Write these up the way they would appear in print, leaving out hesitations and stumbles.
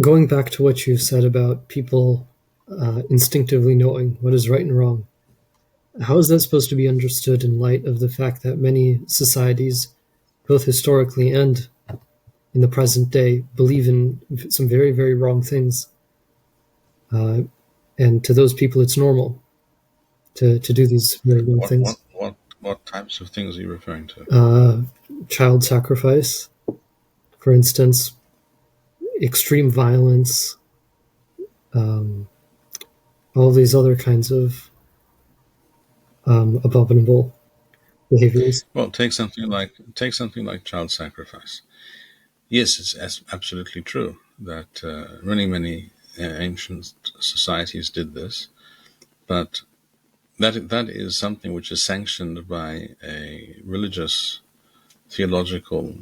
Going back to what you said about people instinctively knowing what is right and wrong, how is that supposed to be understood in light of the fact that many societies, both historically and in the present day, believe in some very, very wrong things? And to those people, it's normal to do these very wrong things. What types of things are you referring to? Child sacrifice, for instance, extreme violence, all these other kinds of abominable behaviors. Well, take something like child sacrifice. Yes, it's absolutely true that many ancient societies did this, but that is something which is sanctioned by a religious, theological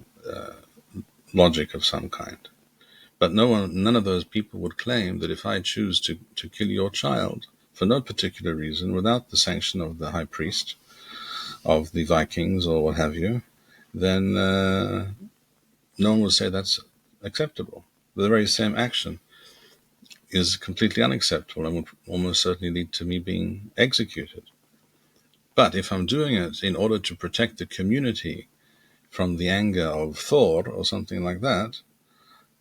logic of some kind. But none of those people would claim that if I choose to kill your child for no particular reason, without the sanction of the high priest of the Vikings or what have you, then no one would say that's acceptable. The very same action is completely unacceptable and would almost certainly lead to me being executed. But if I'm doing it in order to protect the community from the anger of Thor or something like that,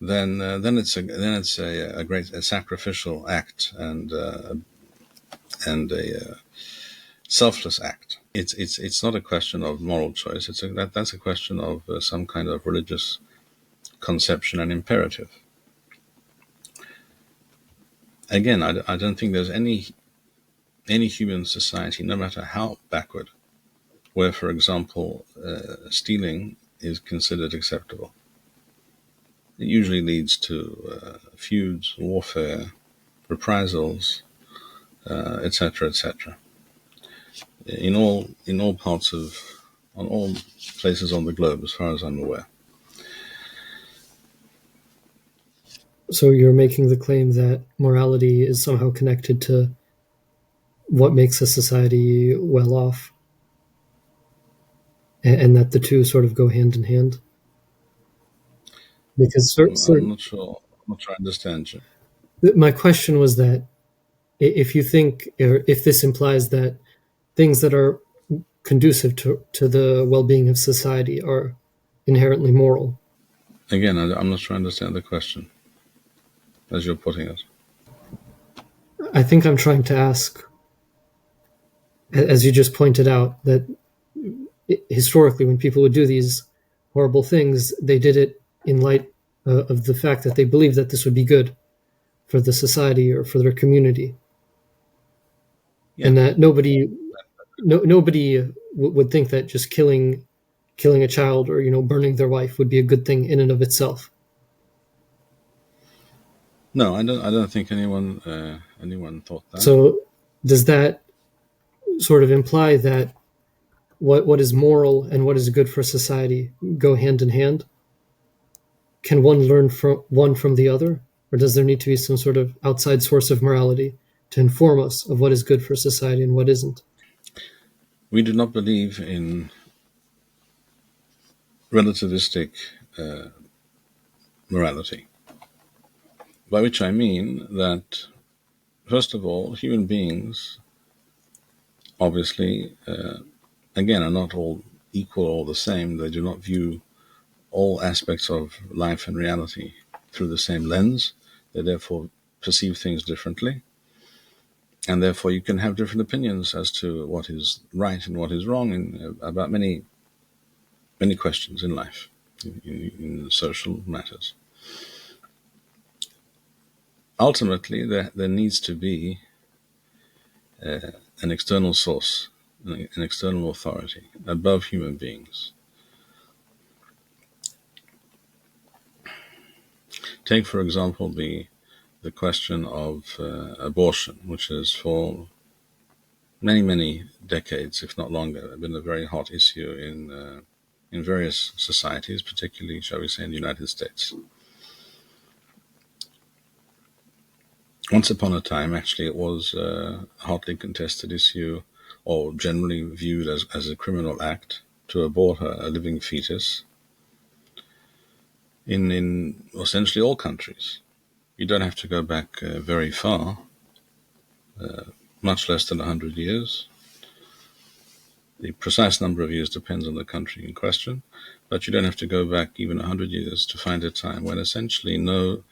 then it's a great sacrificial act and a selfless act. It's not a question of moral choice. That's a question of some kind of religious conception and imperative. Again, I don't think there's any human society, no matter how backward, where, for example, stealing is considered acceptable. It usually leads to feuds, warfare, reprisals, etc., etc. In all parts of, on all places on the globe, as far as I'm aware. So you're making the claim that morality is somehow connected to what makes a society well off, and that the two sort of go hand in hand? Because I'm not sure I understand you. my question was that if you think, or if this implies that things that are conducive to the well-being of society are inherently moral. Again, I'm not sure I understand the question as you're putting it. I think I'm trying to ask, as you just pointed out, that historically when people would do these horrible things, they did it in light of the fact that they believed that this would be good for the society or for their community. Yes. And that nobody would think that just killing a child or burning their wife would be a good thing in and of itself. No, I don't think anyone thought that. So does that sort of imply that what is moral and what is good for society go hand in hand? Can one learn from the other, or does there need to be some sort of outside source of morality to inform us of what is good for society and what isn't? We do not believe in relativistic morality, by which I mean that, first of all, human beings obviously, again, are not all equal or the same. They do not view all aspects of life and reality through the same lens. They therefore perceive things differently. And therefore you can have different opinions as to what is right and what is wrong about many questions in life, in social matters. Ultimately, there needs to be an external source, an external authority above human beings. Take, for example, the question of abortion, which has for many decades, if not longer, been a very hot issue in various societies, particularly, shall we say, in the United States. Once upon a time, actually, it was a hotly contested issue, or generally viewed as a criminal act, to abort a living fetus. in essentially all countries. You don't have to go back very far, much less than 100 years. The precise number of years depends on the country in question, but you don't have to go back even 100 years to find a time when essentially no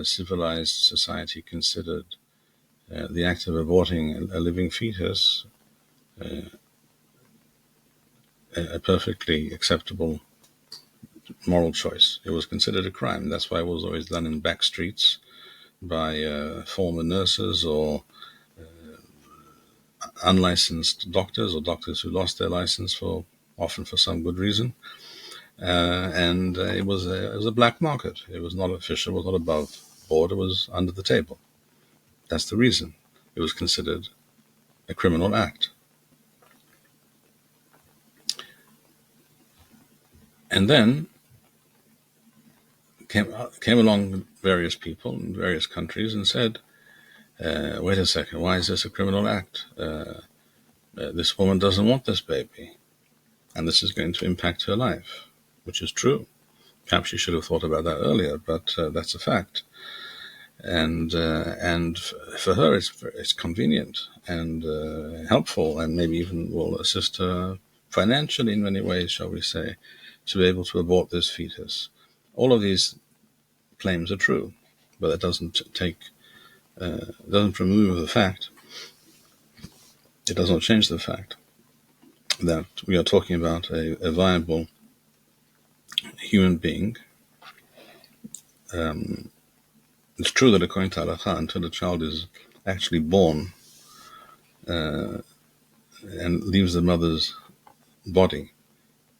civilized society considered the act of aborting a living fetus a perfectly acceptable moral choice. It was considered a crime. That's why it was always done in back streets by former nurses or unlicensed doctors, or doctors who lost their license often for some good reason. And it was a black market. It was not official, it was not above board, it was under the table. That's the reason. It was considered a criminal act. And then came along various people in various countries and said, wait a second, why is this a criminal act? This woman doesn't want this baby, and this is going to impact her life, which is true. Perhaps she should have thought about that earlier, but that's a fact. And for her, it's convenient and helpful, and maybe even will assist her financially in many ways, shall we say, to be able to abort this fetus. All of these claims are true, but that doesn't remove the fact. It does not change the fact that we are talking about a viable human being. It's true that according to Halakha, until the child is actually born and leaves the mother's body,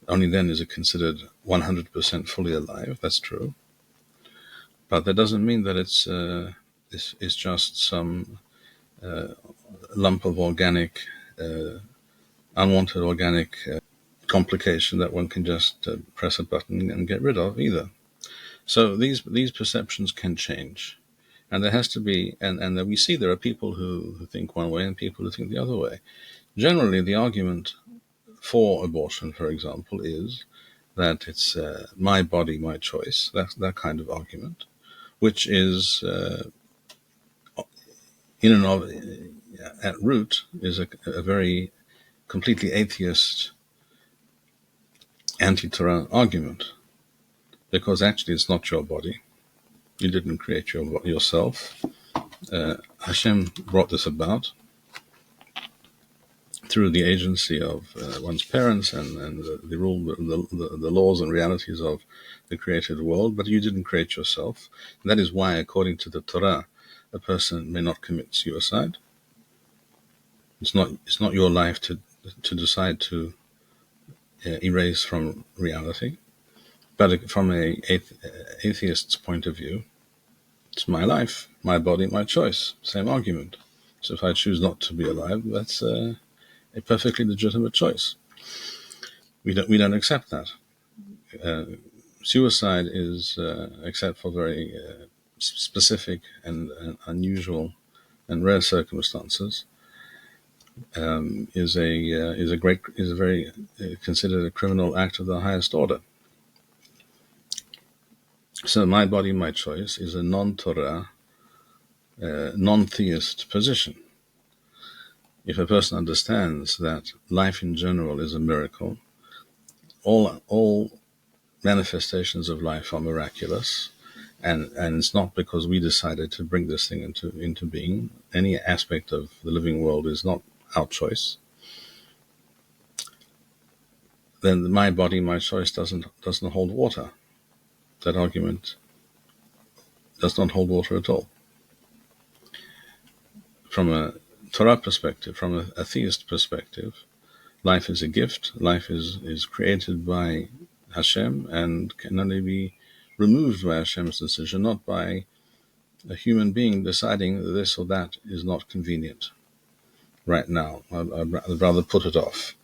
only then is it considered 100% fully alive. That's true. But that doesn't mean that it's just some lump of organic, unwanted organic complication that one can just press a button and get rid of either. So these perceptions can change. And there has to be, and we see there are people who think one way and people who think the other way. Generally, the argument for abortion, for example, is that it's my body, my choice. That's that kind of argument, which is in and of at root is a very completely atheist, anti-Torah argument, because actually it's not your body. You didn't create yourself. Hashem brought this about through the agency of one's parents and the laws and realities of the created world, but you didn't create yourself. And that is why, according to the Torah, a person may not commit suicide. It's not your life to decide to erase from reality. But from an atheist's point of view, it's my life, my body, my choice. Same argument. So if I choose not to be alive, that's a perfectly legitimate choice. We don't accept that. Suicide is, except for very specific and unusual and rare circumstances, is very considered a criminal act of the highest order. So my body, my choice is a non-Torah, non-theist position. If a person understands that life in general is a miracle, all manifestations of life are miraculous, and it's not because we decided to bring this thing into being. Any aspect of the living world is not our choice. Then my body, my choice doesn't hold water. That argument does not hold water at all. From a Torah perspective, from a theist perspective, life is a gift. Life is created by Hashem and can only be removed by Hashem's decision, not by a human being deciding that this or that is not convenient right now. I'd rather put it off.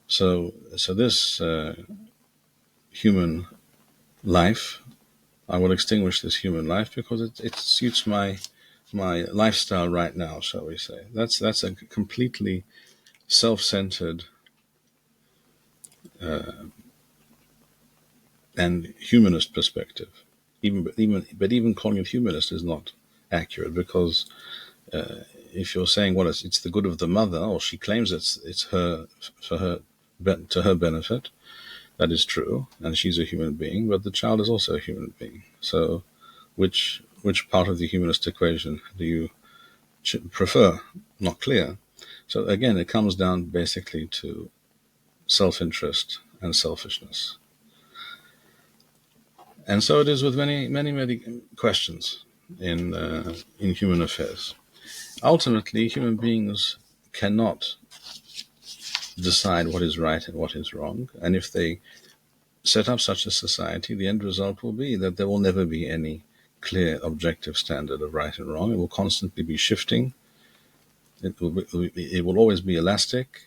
So this human life, I will extinguish this human life because it suits my lifestyle right now, shall we say. That's a completely self-centered and humanist perspective. Even calling it humanist is not accurate, because if you're saying, well, it's the good of the mother, or she claims it's her for her to her benefit, that is true, and she's a human being, but the child is also a human being. So, which part of the humanist equation do you prefer? Not clear. So again, it comes down basically to self-interest and selfishness. And so it is with many questions in human affairs. Ultimately, human beings cannot decide what is right and what is wrong. And if they set up such a society, the end result will be that there will never be any clear objective standard of right and wrong. It will constantly be shifting. It will always be elastic.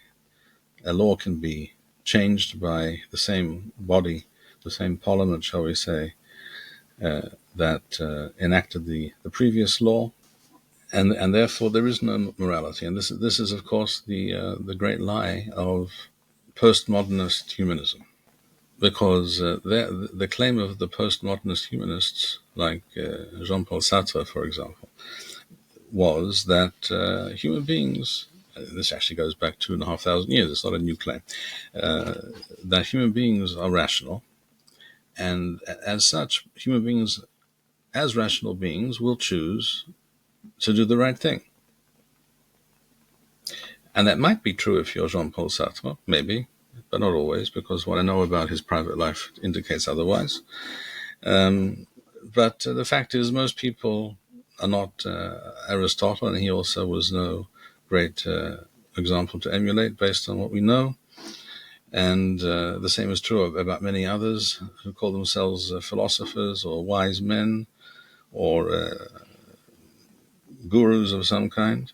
A law can be changed by the same body, the same parliament, shall we say, that enacted the previous law. And therefore there is no morality. And this is of course the great lie of postmodernist humanism, because the claim of the postmodernist humanists, like Jean-Paul Sartre, for example, was that human beings, this actually goes back 2,500 years, it's not a new claim, that human beings are rational, and as such, human beings, as rational beings, will choose to do the right thing. And that might be true if you're Jean-Paul Sartre, maybe, but not always, because what I know about his private life indicates otherwise. But the fact is, most people are not Aristotle, and he also was no great example to emulate based on what we know. And the same is true about many others who call themselves philosophers or wise men or gurus of some kind.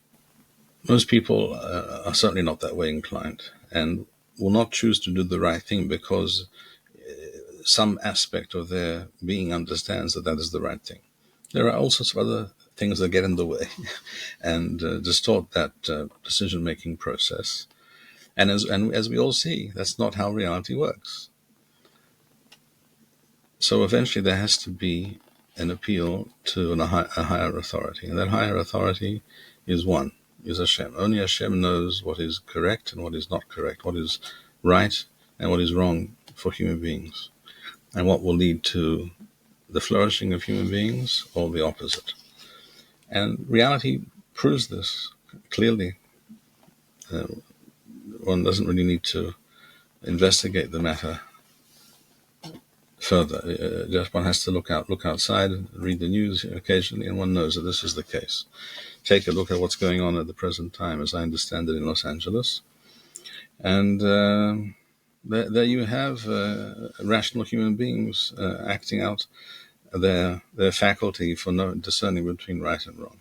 Most people are certainly not that way inclined, and will not choose to do the right thing because some aspect of their being understands that is the right thing. There are all sorts of other things that get in the way and distort that decision-making process. And as we all see, that's not how reality works. So eventually there has to be an appeal to a higher authority, and that higher authority is Hashem. Only Hashem knows what is correct and what is not correct, what is right and what is wrong for human beings, and what will lead to the flourishing of human beings or the opposite. And reality proves this clearly. One doesn't really need to investigate the matter further. Just one has to look outside, and read the news occasionally, and one knows that this is the case. Take a look at what's going on at the present time, as I understand it, in Los Angeles. And there you have rational human beings acting out their faculty for discerning between right and wrong.